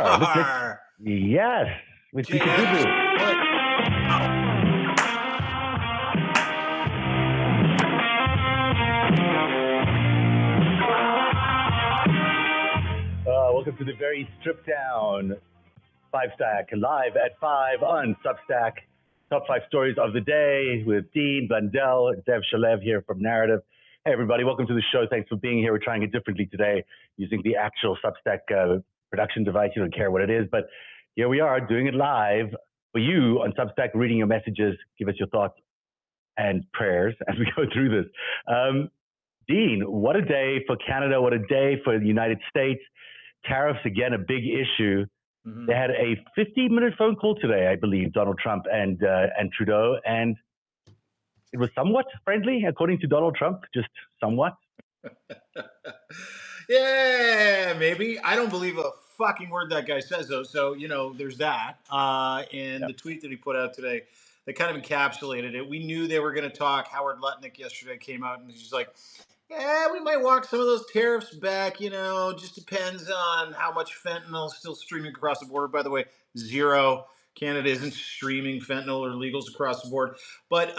are. are. Yes. With JS. Peekaboo. Welcome to the very stripped down Five Stack live at 5 on Substack. Top 5 stories of the day with Dean, Blundell, Zev Shalev here from Narrative. Hey everybody, welcome to the show. Thanks for being here. We're trying it differently today using the actual Substack production device. You don't care what it is, but here we are doing it live for you on Substack, reading your messages. Give us your thoughts and prayers as we go through this. Dean, what a day for Canada. What a day for the United States. Tariffs, again, a big issue. They had a 50-minute phone call today, I believe, Donald Trump and Trudeau, and it was somewhat friendly, according to Donald Trump, just somewhat. Yeah, maybe. I don't believe a fucking word that guy says, though. So, there's that. And the tweet that he put out today, that kind of encapsulated it. We knew they were going to talk. Howard Lutnick yesterday came out and he's like, yeah, we might walk some of those tariffs back, just depends on how much fentanyl is still streaming across the border. By the way, zero. Canada isn't streaming fentanyl or illegals across the board. But,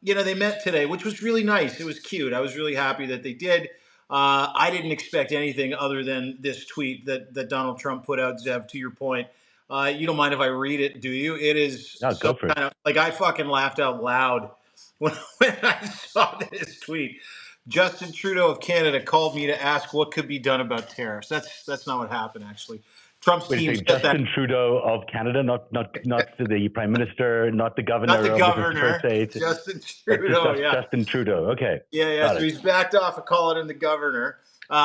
they met today, which was really nice. It was cute. I was really happy that they did. I didn't expect anything other than this tweet that Donald Trump put out, Zev, to your point. You don't mind if I read it, do you? It is go for it. Like I fucking laughed out loud when I saw this tweet. Justin Trudeau of Canada called me to ask what could be done about tariffs. That's not what happened, actually. Trump's team said Justin Trudeau of Canada, not the Prime Minister, not the Governor not the of governor, the States. Justin Trudeau, Justin Trudeau, okay. Yeah, so he's backed off of calling him the governor,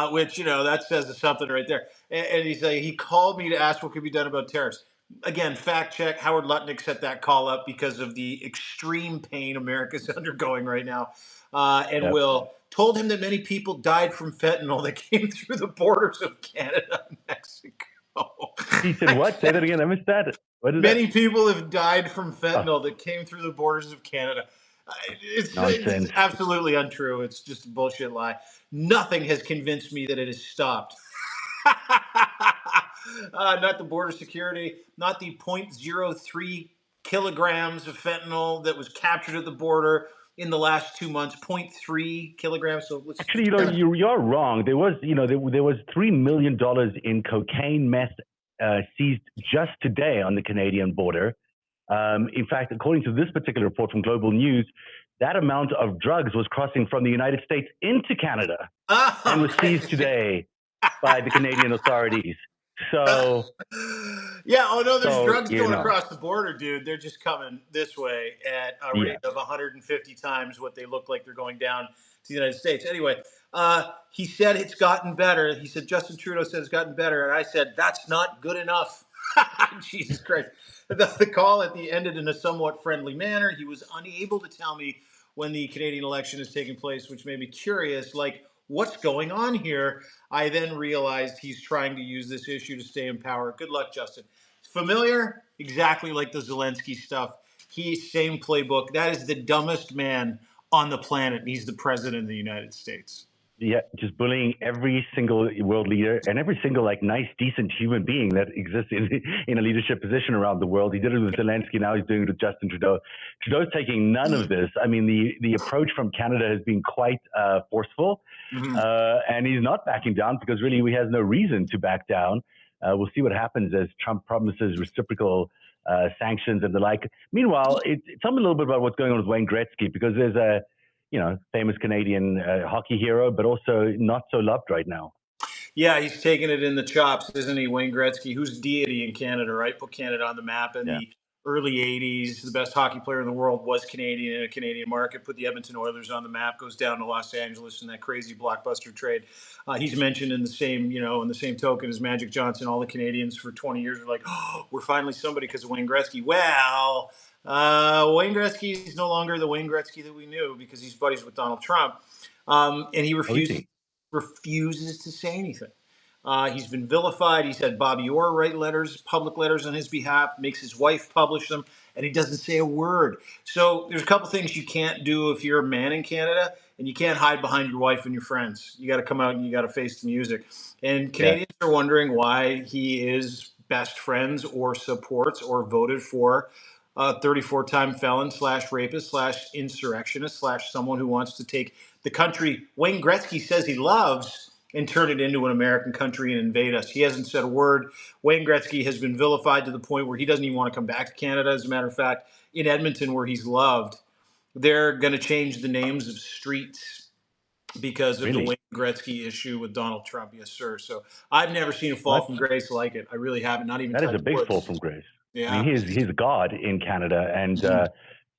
which, that says something right there. And he called me to ask what could be done about tariffs. Again, fact check, Howard Lutnick set that call up because of the extreme pain America's undergoing right now. Will told him that many people died from fentanyl that came through the borders of Canada and Mexico. He said what? Say that again. I missed that. What is Many people have died from fentanyl that came through the borders of Canada. It's absolutely untrue. It's just a bullshit lie. Nothing has convinced me that it has stopped. Not the border security, not the 0.03 kilograms of fentanyl that was captured at the border in the last 2 months. 0.3 kilograms. So actually, you're wrong. There was, there was $3 million in cocaine meth seized just today on the Canadian border. In fact, according to this particular report from Global News, that amount of drugs was crossing from the United States into Canada and was seized today by the Canadian authorities. So, there's drugs going across the border, dude. They're just coming this way at a rate of 150 times what they look like they're going down to the United States. Anyway, he said it's gotten better. He said Justin Trudeau said it's gotten better, and I said that's not good enough. Jesus Christ. The call ended in a somewhat friendly manner. He was unable to tell me when the Canadian election is taking place, which made me curious, like, what's going on here? I then realized he's trying to use this issue to stay in power. Good luck, Justin. Familiar? Exactly like the Zelensky stuff. Same playbook. That is the dumbest man on the planet. And he's the president of the United States. Yeah, just bullying every single world leader and every single nice, decent human being that exists in a leadership position around the world. He did it with Zelensky. Now he's doing it with Justin Trudeau. Trudeau's taking none of this. I mean, the approach from Canada has been quite forceful, and he's not backing down because really he has no reason to back down. We'll see what happens as Trump promises reciprocal sanctions and the like. Meanwhile, tell me a little bit about what's going on with Wayne Gretzky, because there's a famous Canadian hockey hero, but also not so loved right now. Yeah, he's taking it in the chops, isn't he, Wayne Gretzky, who's deity in Canada, right? Put Canada on the map in the early 80s. The best hockey player in the world was Canadian in a Canadian market. Put the Edmonton Oilers on the map, goes down to Los Angeles in that crazy blockbuster trade. He's mentioned in the same token as Magic Johnson. All the Canadians for 20 years are like, oh, we're finally somebody because of Wayne Gretzky. Well, Wayne Gretzky is no longer the Wayne Gretzky that we knew because he's buddies with Donald Trump. And he refuses to say anything. He's been vilified. He's had Bobby Orr write public letters on his behalf, makes his wife publish them, and he doesn't say a word. So there's a couple things you can't do if you're a man in Canada, and you can't hide behind your wife and your friends. You got to come out and you got to face the music. And Canadians are wondering why he is best friends or supports or voted for a 34-time felon / rapist / insurrectionist / someone who wants to take the country Wayne Gretzky says he loves and turn it into an American country and invade us. He hasn't said a word. Wayne Gretzky has been vilified to the point where he doesn't even want to come back to Canada. As a matter of fact, in Edmonton, where he's loved, they're going to change the names of streets because of the Wayne Gretzky issue with Donald Trump. Yes, sir. So I've never seen a fall from grace like it. I really haven't. Not even that is a big woods. fall from grace. Yeah. I mean, he's a god in Canada, and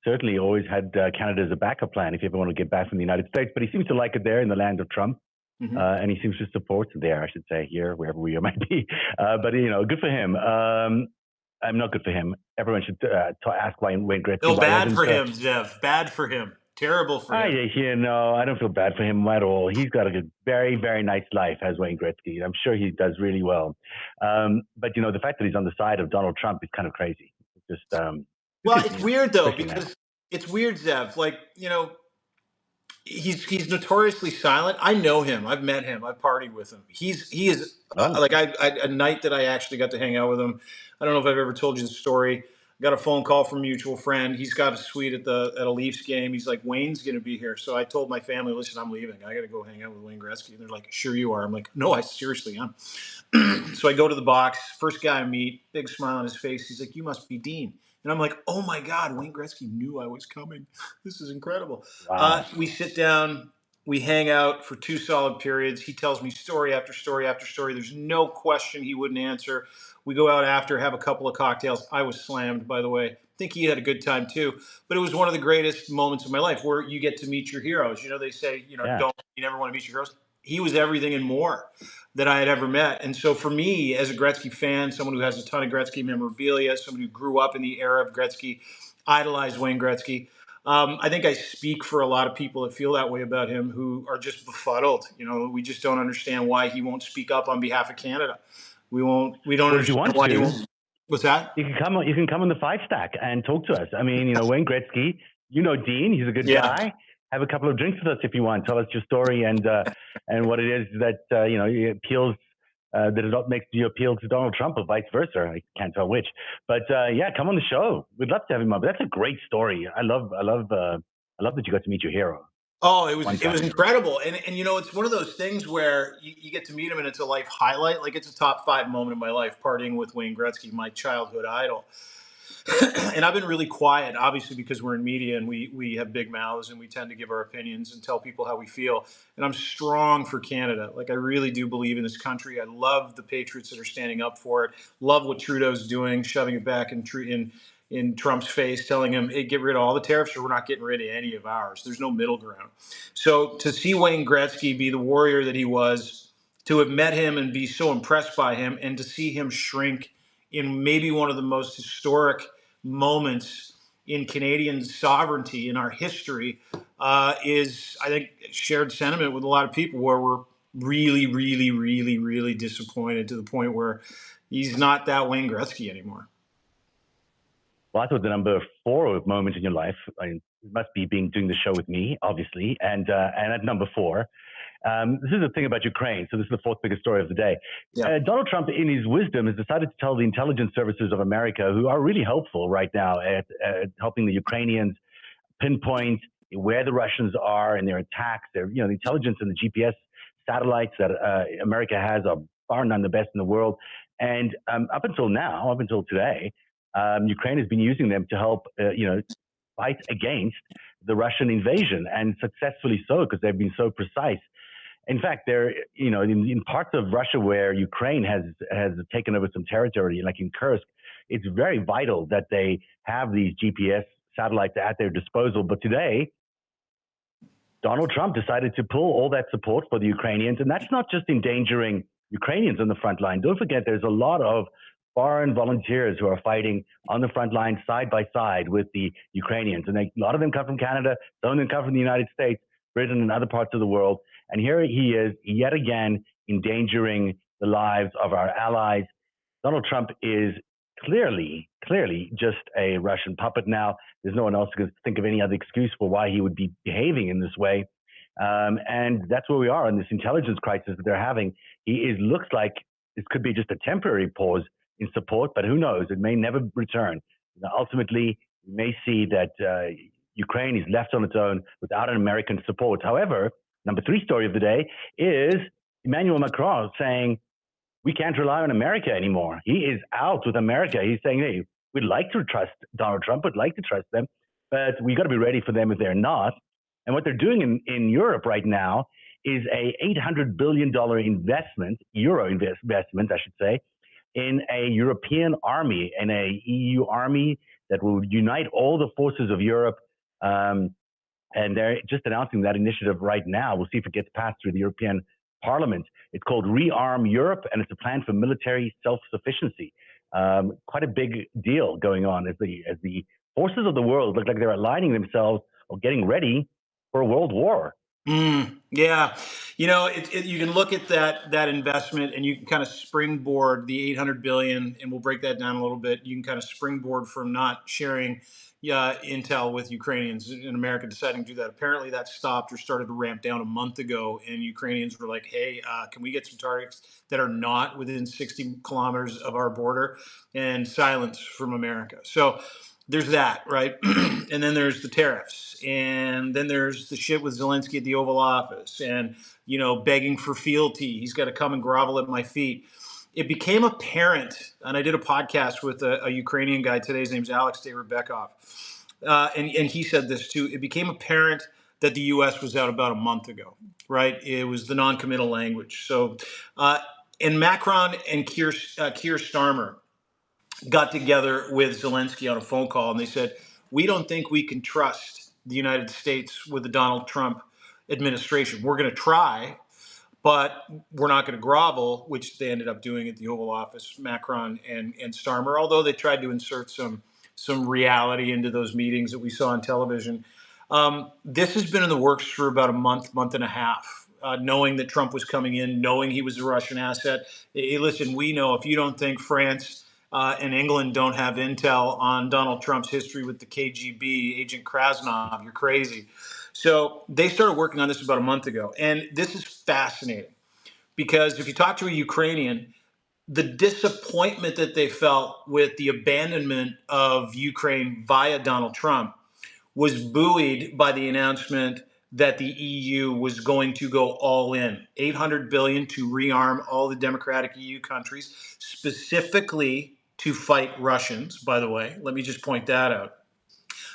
certainly always had Canada as a backup plan if you ever want to get back from the United States. But he seems to like it there in the land of Trump. And he seems to support it there, I should say, here, wherever we might be. But, good for him. I'm not good for him. Everyone should ask Wayne Gretzky. No, bad for him, Zev. Bad for him. Terrible for him. I don't feel bad for him at all. He's got a very, very nice life as Wayne Gretzky. I'm sure he does really well. But, the fact that he's on the side of Donald Trump is kind of crazy. It's just, well, it's weird, though, because it's weird, Zev. Like, he's notoriously silent. I know him. I've met him. I've partied with him. He is like a night that I actually got to hang out with him. I don't know if I've ever told you the story. Got a phone call from a mutual friend. He's got a suite at a Leafs game. He's like, Wayne's going to be here. So I told my family, listen, I'm leaving. I got to go hang out with Wayne Gretzky. And they're like, sure you are. I'm like, no, I seriously am. So I go to the box. First guy I meet, big smile on his face. He's like, you must be Dean. And I'm like, oh my God, Wayne Gretzky knew I was coming. This is incredible. Wow. We sit down. We hang out for 2 solid periods. He tells me story after story after story. There's no question he wouldn't answer. We go out after, have a couple of cocktails. I was slammed, by the way. I think he had a good time too. But it was one of the greatest moments of my life where you get to meet your heroes. They say, you never want to meet your heroes. He was everything and more that I had ever met. And so for me, as a Gretzky fan, someone who has a ton of Gretzky memorabilia, someone who grew up in the era of Gretzky, idolized Wayne Gretzky, I think I speak for a lot of people that feel that way about him, who are just befuddled. We just don't understand why he won't speak up on behalf of Canada. We don't understand why he won't. What's that? You can come on the 5-stack and talk to us. I mean, Wayne Gretzky, Dean, he's a good guy. Have a couple of drinks with us if you want. Tell us your story and what it is that it appeals that it makes you appeal to Donald Trump or vice versa. I can't tell which, but come on the show. We'd love to have him on. But that's a great story. I love that you got to meet your hero. Oh, it was incredible. And it's one of those things where you get to meet him and it's a life highlight. Like, it's a top 5 moment of my life, partying with Wayne Gretzky, my childhood idol. And I've been really quiet, obviously, because we're in media and we have big mouths and we tend to give our opinions and tell people how we feel. And I'm strong for Canada. Like, I really do believe in this country. I love the patriots that are standing up for it. Love what Trudeau's doing, shoving it back in Trump's face, telling him, hey, get rid of all the tariffs or we're not getting rid of any of ours. There's no middle ground. So to see Wayne Gretzky be the warrior that he was, to have met him and be so impressed by him, and to see him shrink in maybe one of the most historic moments in Canadian sovereignty in our history is, I think, shared sentiment with a lot of people, where we're really, really, really, really disappointed to the point where he's not that Wayne Gretzky anymore. Well, I thought the number 4 moment in your life must be doing the show with me, obviously, and at number 4. This is the thing about Ukraine. So this is the 4th biggest story of the day. Yeah. Donald Trump, in his wisdom, has decided to tell the intelligence services of America, who are really helpful right now at helping the Ukrainians pinpoint where the Russians are in their attacks. The intelligence and the GPS satellites that America has are far none the best in the world. And up until today, Ukraine has been using them to help, fight against the Russian invasion, and successfully so, because they've been so precise. In fact, they're, in parts of Russia where Ukraine has taken over some territory, like in Kursk, it's very vital that they have these GPS satellites at their disposal. But today, Donald Trump decided to pull all that support for the Ukrainians, and that's not just endangering Ukrainians on the front line. Don't forget, there's a lot of foreign volunteers who are fighting on the front line side by side with the Ukrainians. And a lot of them come from Canada, some of them come from the United States, Britain, and other parts of the world. And here he is, yet again, endangering the lives of our allies. Donald Trump is clearly just a Russian puppet now. There's no one else who can think of any other excuse for why he would be behaving in this way. And that's where we are in this intelligence crisis that they're having. Looks like this could be just a temporary pause in support, but who knows? It may never return. Ultimately, we may see that Ukraine is left on its own without an American support. However, number 3 story of the day is Emmanuel Macron saying, we can't rely on America anymore. He is out with America. He's saying, hey, we'd like to trust Donald Trump, would like to trust them, but we got to be ready for them if they're not. And what they're doing in Europe right now is a $800 billion investment, euro investment, I should say, in a European army, in a EU army that will unite all the forces of Europe. And they're just announcing that initiative right now. We'll see if it gets passed through the European Parliament. It's called Rearm Europe, and it's a plan for military self-sufficiency. Quite a big deal going on as the forces of the world look like they're aligning themselves or getting ready for a world war. Yeah, you can look at that investment, and you can kind of springboard the 800 billion, and we'll break that down a little bit. You can kind of springboard from not sharing intel with Ukrainians, and America deciding to do that. Apparently, that stopped or started to ramp down a month ago, and Ukrainians were like, "Hey, can we get some targets that are not within 60 kilometers of our border?" And silence from America. So there's that, right? And then there's the tariffs, and then there's the shit with Zelensky at the Oval Office, and begging for fealty. He's got to come and grovel at my feet. It became apparent, and I did a podcast with a Ukrainian guy today. His name's Alex Rebekov, and he said this too. It became apparent that the U.S. was out about a month ago, right? It was the non-committal language. So, and Macron and Keir Starmer got together with Zelensky on a phone call, and they said, we don't think we can trust the United States with the Donald Trump administration. We're going to try, but we're not going to grovel, which they ended up doing at the Oval Office, Macron and Starmer, although they tried to insert some reality into those meetings that we saw on television. This has been in the works for about a month and a half, knowing that Trump was coming in, knowing he was a Russian asset. Hey, listen, we know if you don't think France and England don't have intel on Donald Trump's history with the KGB, Agent Krasnov, you're crazy. So they started working on this about a month ago. And this is fascinating because if you talk to a Ukrainian, the disappointment that they felt with the abandonment of Ukraine via Donald Trump was buoyed by the announcement that the EU was going to go all in, 800 billion to rearm all the democratic EU countries, specifically to fight Russians, by the way. Let me just point that out.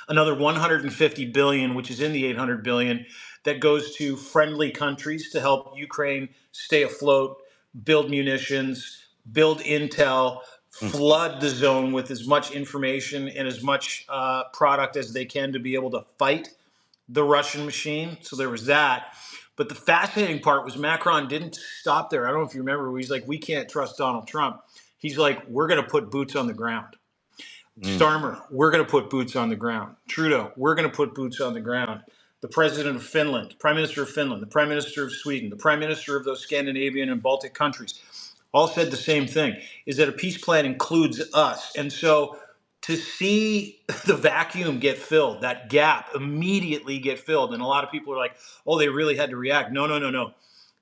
Another 150 billion, which is in the 800 billion, that goes to friendly countries to help Ukraine stay afloat, build munitions, build intel, flood the zone with as much information and as much product as they can to be able to fight the Russian machine. So there was that. But the fascinating part was Macron didn't stop there. I don't know if you remember, he's like, we can't trust Donald Trump. He's like, we're going to put boots on the ground. Starmer, we're going to put boots on the ground. Trudeau, we're going to put boots on the ground. The president of Finland, Prime Minister of Finland, the Prime Minister of Sweden, the Prime Minister of those Scandinavian and Baltic countries, all said the same thing, is that a peace plan includes us. And so to see the vacuum get filled, that gap immediately get filled, and a lot of people are like, oh, they really had to react. No.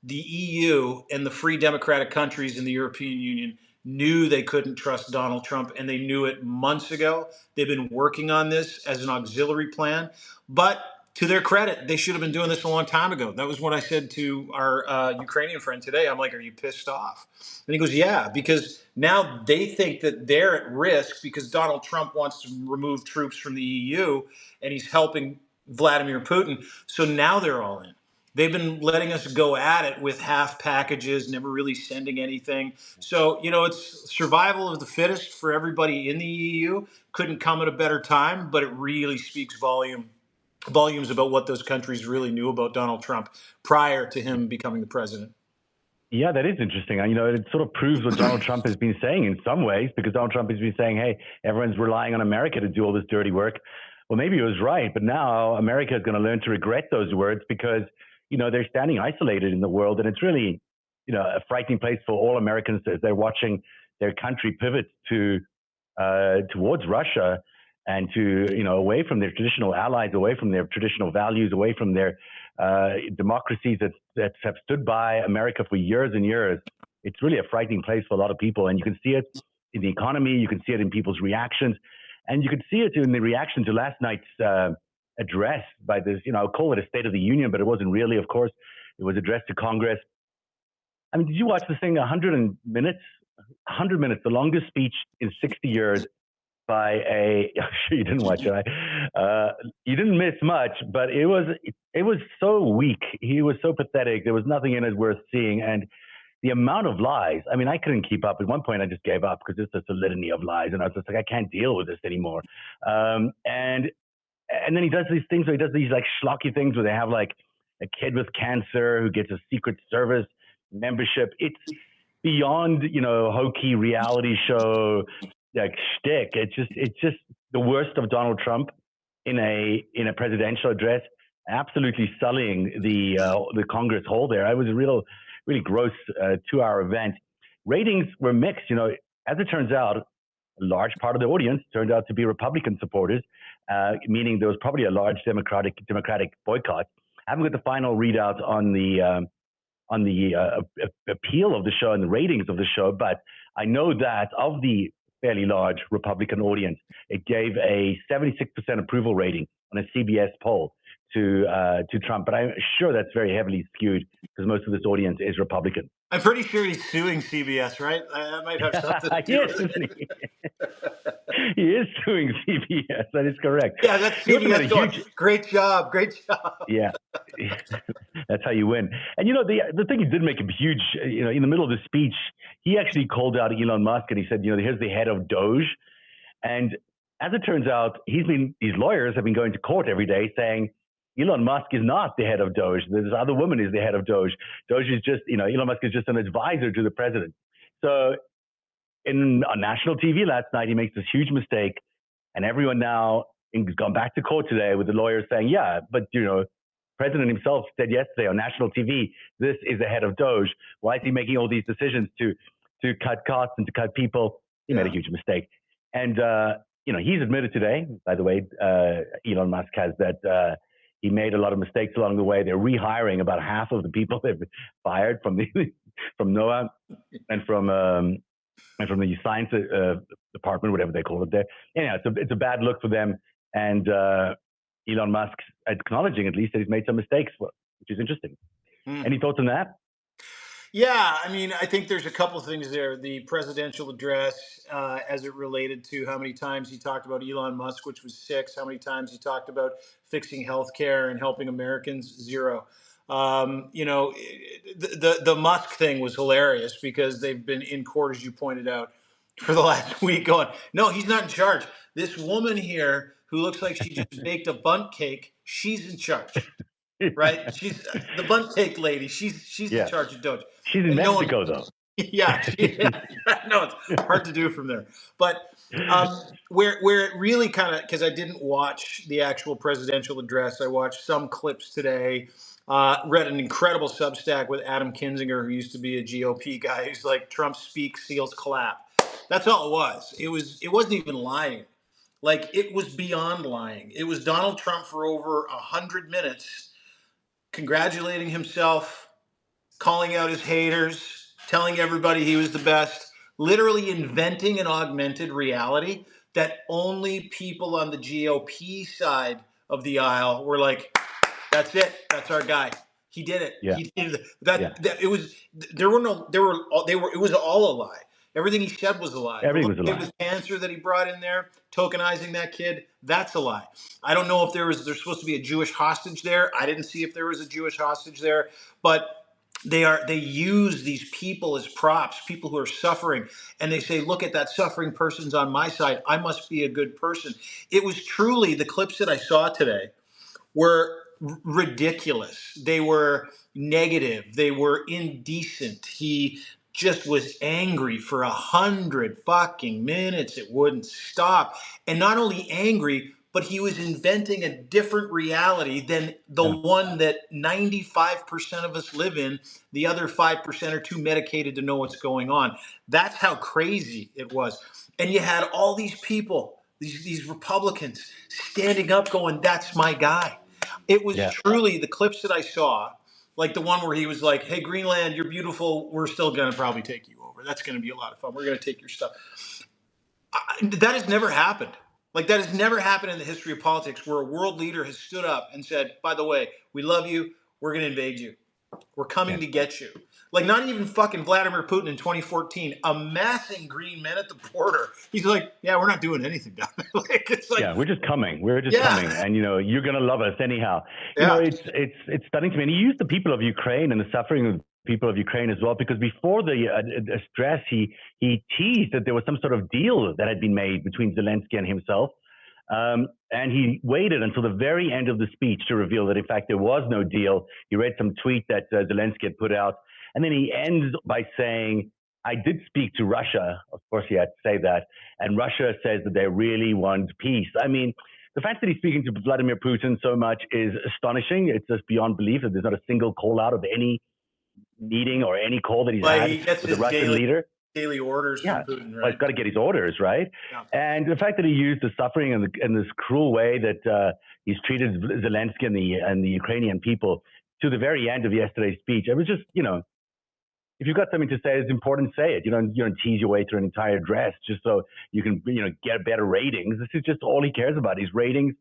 The EU and the free democratic countries in the European Union knew they couldn't trust Donald Trump, and they knew it months ago. They've been working on this as an auxiliary plan. But to their credit, they should have been doing this a long time ago. That was what I said to our Ukrainian friend today. I'm like, are you pissed off? And he goes, yeah, because now they think that they're at risk because Donald Trump wants to remove troops from the EU, and he's helping Vladimir Putin. So now they're all in. They've been letting us go at it with half packages, never really sending anything. So, it's survival of the fittest for everybody in the EU. Couldn't come at a better time, but it really speaks volumes about what those countries really knew about Donald Trump prior to him becoming the president. Yeah, that is interesting. It sort of proves what Donald Trump has been saying in some ways, because Donald Trump has been saying, hey, everyone's relying on America to do all this dirty work. Well, maybe he was right, but now America is going to learn to regret those words because they're standing isolated in the world, and it's really, a frightening place for all Americans as they're watching their country pivot towards Russia and to, away from their traditional allies, away from their traditional values, away from their democracies that have stood by America for years and years. It's really a frightening place for a lot of people, and you can see it in the economy. You can see it in people's reactions. And you could see it in the reaction to last night's address by this, I'll call it a State of the Union, but it wasn't really, of course. It was addressed to Congress. I mean, did you watch this thing 100 minutes? 100 minutes, the longest speech in 60 years by a, sure you didn't watch it. You didn't miss much, but it was so weak. He was so pathetic. There was nothing in it worth seeing. And the amount of lies, I mean, I couldn't keep up. At one point, I just gave up because it's just a litany of lies. And I was just like, I can't deal with this anymore. And then he does these things where he does these like schlocky things where they have like a kid with cancer who gets a Secret Service membership. It's beyond, hokey reality show like shtick. It's just the worst of Donald Trump in a presidential address, absolutely sullying the Congress hall there. It was a really gross 2-hour event. Ratings were mixed. As it turns out, a large part of the audience turned out to be Republican supporters, meaning there was probably a large Democratic boycott. I haven't got the final readouts on the appeal of the show and the ratings of the show, but I know that of the fairly large Republican audience, it gave a 76% approval rating on a CBS poll to Trump. But I'm sure that's very heavily skewed because most of this audience is Republican. I'm pretty sure he's suing CBS, right? That might have something to do with it. He is suing CBS. That is correct. Yeah, that's CBS going, great job. Yeah. That's how you win. And, the thing he did make him huge, in the middle of the speech, he actually called out Elon Musk and he said, here's the head of Doge. And as it turns out, his lawyers have been going to court every day saying, Elon Musk is not the head of Doge. This other woman is the head of Doge. Doge is just, Elon Musk is just an advisor to the president. So on national TV last night, he makes this huge mistake. And everyone now has gone back to court today with the lawyers saying, yeah, but, president himself said yesterday on national TV, this is the head of Doge. Why is he making all these decisions to cut costs and to cut people? He made a huge mistake. And, he's admitted today, by the way, Elon Musk has that he made a lot of mistakes along the way. They're rehiring about half of the people they've fired from NOAA and from the science department, whatever they call it there. Anyhow, it's a bad look for them. And Elon Musk acknowledging at least that he's made some mistakes, which is interesting. Any thoughts on that? Yeah, I mean, I think there's a couple things there. The presidential address, as it related to how many times he talked about Elon Musk, which was 6, how many times he talked about fixing healthcare and helping Americans, 0. The Musk thing was hilarious because they've been in court, as you pointed out, for the last week going, no, he's not in charge. This woman here who looks like she just baked a bundt cake, she's in charge. Right? She's the bundt cake lady. She's in charge of Doge. She's in Mexico, though. Yeah. No, it's hard to do from there. But where it really kind of, because I didn't watch the actual presidential address, I watched some clips today. Read an incredible Substack with Adam Kinzinger, who used to be a GOP guy. He's like, Trump speaks, seals clap. That's all it was. It wasn't even lying. Like, it was beyond lying. It was Donald Trump for over 100 minutes congratulating himself, calling out his haters, telling everybody he was the best, literally inventing an augmented reality that only people on the GOP side of the aisle were like, that's it. That's our guy. He did it. Yeah. He did it. It was all a lie. Everything he said was a lie. Everything was a lie. It was cancer that he brought in there, tokenizing that kid. That's a lie. I don't know if there's supposed to be a Jewish hostage there. I didn't see if there was a Jewish hostage there, but they use these people as props, people who are suffering, and they say, look at that suffering person's on my side. I must be a good person. It was truly, the clips that I saw today were ridiculous. They were negative. They were indecent. He just was angry for 100 fucking minutes. It wouldn't stop. And not only angry, but he was inventing a different reality than the one that 95% of us live in. The other 5% are too medicated to know what's going on. That's how crazy it was. And you had all these people, these Republicans standing up going, that's my guy. It was truly the clips that I saw, like the one where he was like, hey, Greenland, you're beautiful. We're still going to probably take you over. That's going to be a lot of fun. We're going to take your stuff. That has never happened. Like, that has never happened in the history of politics where a world leader has stood up and said, by the way, we love you. We're going to invade you. We're coming to get you. Like, not even fucking Vladimir Putin in 2014, amassing green men at the border. He's like, yeah, we're not doing anything down there. Like, it's like, Yeah, we're just coming. We're just coming, and you're gonna love us anyhow. It's stunning to me. And he used the people of Ukraine and the suffering of the people of Ukraine as well, because before the address, he teased that there was some sort of deal that had been made between Zelensky and himself. And he waited until the very end of the speech to reveal that, in fact, there was no deal. He read some tweet that Zelensky had put out. And then he ends by saying, I did speak to Russia. Of course, he had to say that. And Russia says that they really want peace. I mean, the fact that he's speaking to Vladimir Putin so much is astonishing. It's just beyond belief that there's not a single call out of any meeting or any call that he's had with the Russian leader. Daily orders from Putin, right? Well, he's got to get his orders, right? Yeah. And the fact that he used the suffering and this cruel way that he's treated Zelensky and the Ukrainian people to the very end of yesterday's speech, it was just, if you've got something to say, it's important to say it. You don't tease your way through an entire address just so you can, get better ratings. This is just all he cares about, his ratings.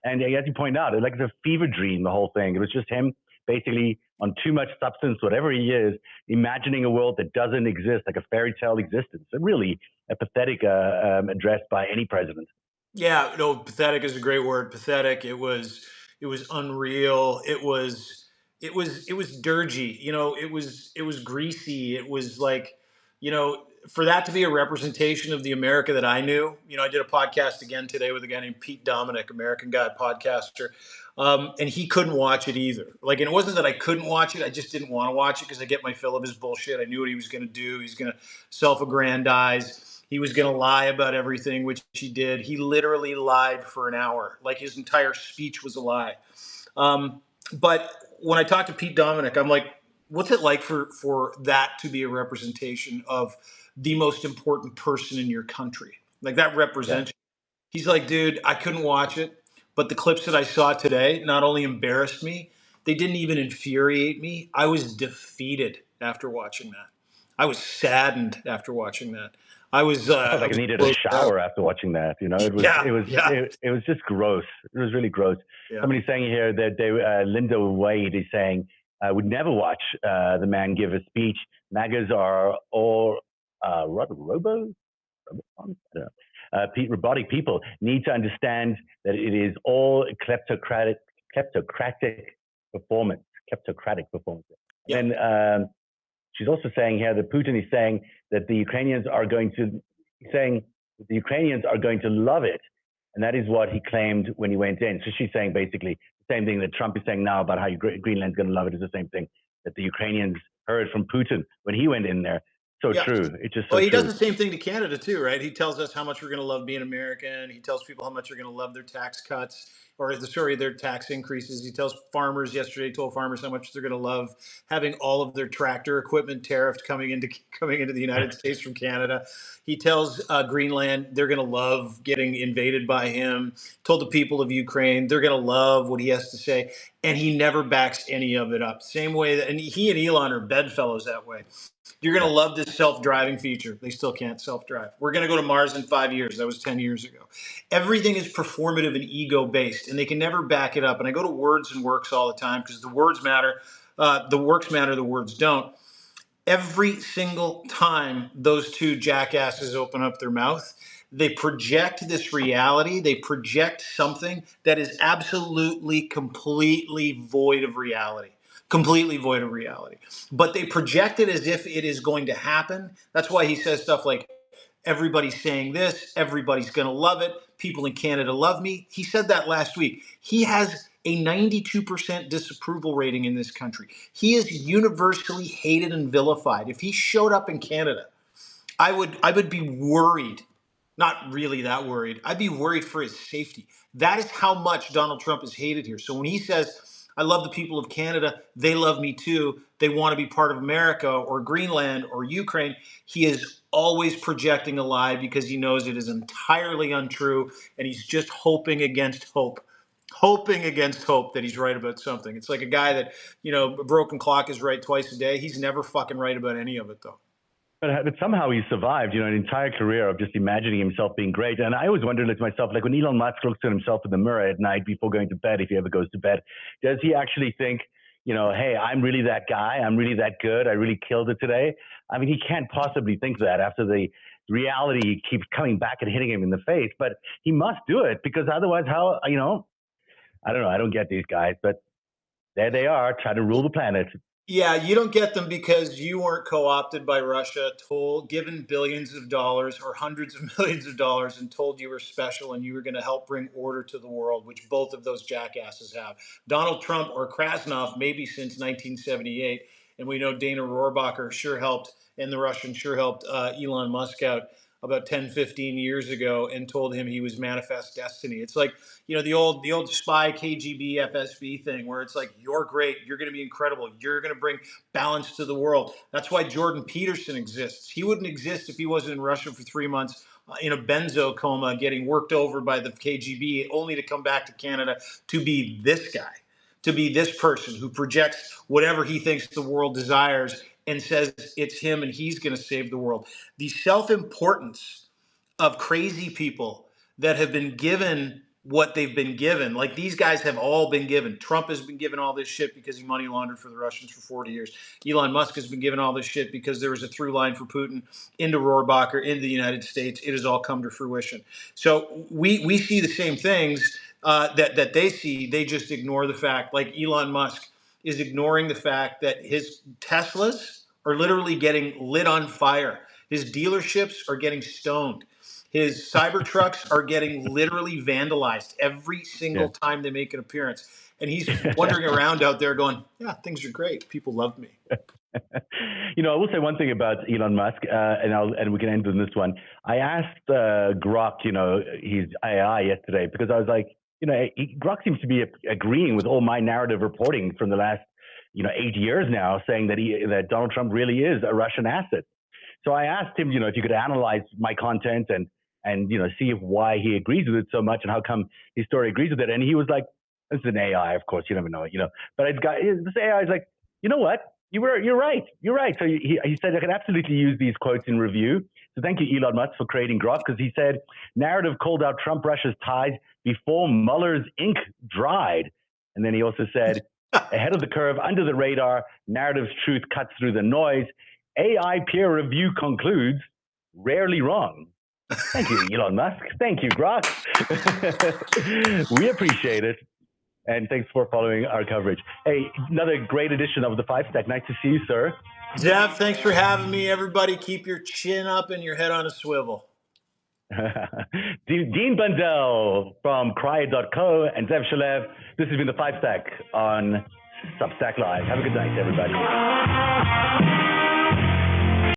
And as you point out, it's like it's a fever dream, the whole thing. It was just him basically on too much substance, whatever he is, imagining a world that doesn't exist, like a fairy tale existence. And really a pathetic address by any president. Yeah, no, pathetic is a great word. Pathetic. It was unreal. It was dirgy. It was greasy. It was like, for that to be a representation of the America that I knew. I did a podcast again today with a guy named Pete Dominick, American Guy podcaster. And he couldn't watch it either. Like, and it wasn't that I couldn't watch it. I just didn't want to watch it because I get my fill of his bullshit. I knew what he was going to do. He's going to self-aggrandize. He was going to lie about everything, which he did. He literally lied for an hour. Like, his entire speech was a lie. But when I talked to Pete Dominick, I'm like, what's it like for that to be a representation of the most important person in your country? Like, that represents you. He's like, dude, I couldn't watch it. But the clips that I saw today not only embarrassed me, they didn't even infuriate me. I was defeated after watching that. I was saddened after watching that. I was. I felt like I needed a shower after watching that. It was just gross. It was really gross. Yeah. Somebody's saying here that Linda Wade is saying would never watch the man give a speech. MAGAs are all robots. Robotic people need to understand that it is all kleptocratic performance. Yeah. And she's also saying here that Putin is saying that the Ukrainians are going to love it, and that is what he claimed when he went in. So she's saying basically the same thing that Trump is saying now about how Greenland's going to love it is the same thing that the Ukrainians heard from Putin when he went in there. So true. It's just so he true. does the same thing to Canada too, right? He tells us how much we're going to love being American. He tells people how much they're going to love their tax cuts or their tax increases. He tells farmers told farmers how much they're going to love having all of their tractor equipment tariffed coming into the United States from Canada. He tells Greenland they're going to love getting invaded by him. Told the people of Ukraine they're going to love what he has to say, and he never backs any of it up. Same way that, and he and Elon are bedfellows that way. You're going to love this self-driving feature. They still can't self-drive. We're going to go to Mars in 5 years. That was 10 years ago. Everything is performative and ego-based, and they can never back it up. And I go to Words and Works all the time because the words matter. The works matter. The words don't. Every single time those two jackasses open up their mouth, they project this reality. They project something that is absolutely, completely void of reality. Completely void of reality. But they project it as if it is going to happen. That's why he says stuff like, everybody's saying this, everybody's going to love it, people in Canada love me. He said that last week. He has a 92% disapproval rating in this country. He is universally hated and vilified. If he showed up in Canada, I would be worried. Not really that worried. I'd be worried for his safety. That is how much Donald Trump is hated here. So when he says, I love the people of Canada, they love me too, they want to be part of America or Greenland or Ukraine, he is always projecting a lie because he knows it is entirely untrue, and he's just hoping against hope. Hoping against hope that he's right about something. It's like a guy that, a broken clock is right twice a day. He's never fucking right about any of it, though. But somehow he survived, an entire career of just imagining himself being great. And I always wondered to myself, like when Elon Musk looks at himself in the mirror at night before going to bed, if he ever goes to bed, does he actually think, hey, I'm really that guy. I'm really that good. I really killed it today. I mean, he can't possibly think that after the reality keeps coming back and hitting him in the face. But he must do it because otherwise, how, I don't know. I don't get these guys, but there they are trying to rule the planet. Yeah, you don't get them because you weren't co-opted by Russia, given billions of dollars or hundreds of millions of dollars, and told you were special and you were going to help bring order to the world, which both of those jackasses have. Donald Trump or Krasnov, maybe since 1978, and we know Dana Rohrabacher sure helped, and the Russians sure helped Elon Musk out about 10, 15 years ago and told him he was manifest destiny. It's like, the old spy KGB FSB thing where it's like, you're great, you're going to be incredible, you're going to bring balance to the world. That's why Jordan Peterson exists. He wouldn't exist if he wasn't in Russia for 3 months in a benzo coma getting worked over by the KGB, only to come back to Canada to be this guy, to be this person who projects whatever he thinks the world desires and says it's him and he's going to save the world. The self-importance of crazy people that have been given what they've been given. Like these guys have all been given. Trump has been given all this shit because he money laundered for the Russians for 40 years. Elon Musk has been given all this shit because there was a through line for Putin into Rohrabacher, into the United States. It has all come to fruition. So we see the same things that they see. They just ignore the fact, like Elon Musk is ignoring the fact that his Teslas are literally getting lit on fire. His dealerships are getting stoned. His Cybertrucks are getting literally vandalized every single time they make an appearance. And he's wandering around out there going, yeah, things are great. People love me. I will say one thing about Elon Musk, and we can end on this one. I asked Grok, his AI yesterday, because I was like, Grok seems to be agreeing with all my narrative reporting from the last, 8 years now, saying that Donald Trump really is a Russian asset. So I asked him, if you could analyze my content and see why he agrees with it so much and how come his story agrees with it. And he was like, this is an AI, of course, you never know it, But this AI is like, you know what? You're right. You're right. So he said I can absolutely use these quotes in review. So thank you, Elon Musk, for creating Grok, because he said, narrative called out Trump-Russia's ties before Mueller's ink dried. And then he also said, ahead of the curve, under the radar, narrative's truth cuts through the noise. AI peer review concludes, rarely wrong. Thank you, Elon Musk. Thank you, Grok. We appreciate it. And thanks for following our coverage. Hey, another great edition of the Five Stack. Nice to see you, sir. Zev, thanks for having me. Everybody, keep your chin up and your head on a swivel. Dean Bundell from Cryo.co and Zev Shalev. This has been the Five Stack on Substack Live. Have a good night, everybody.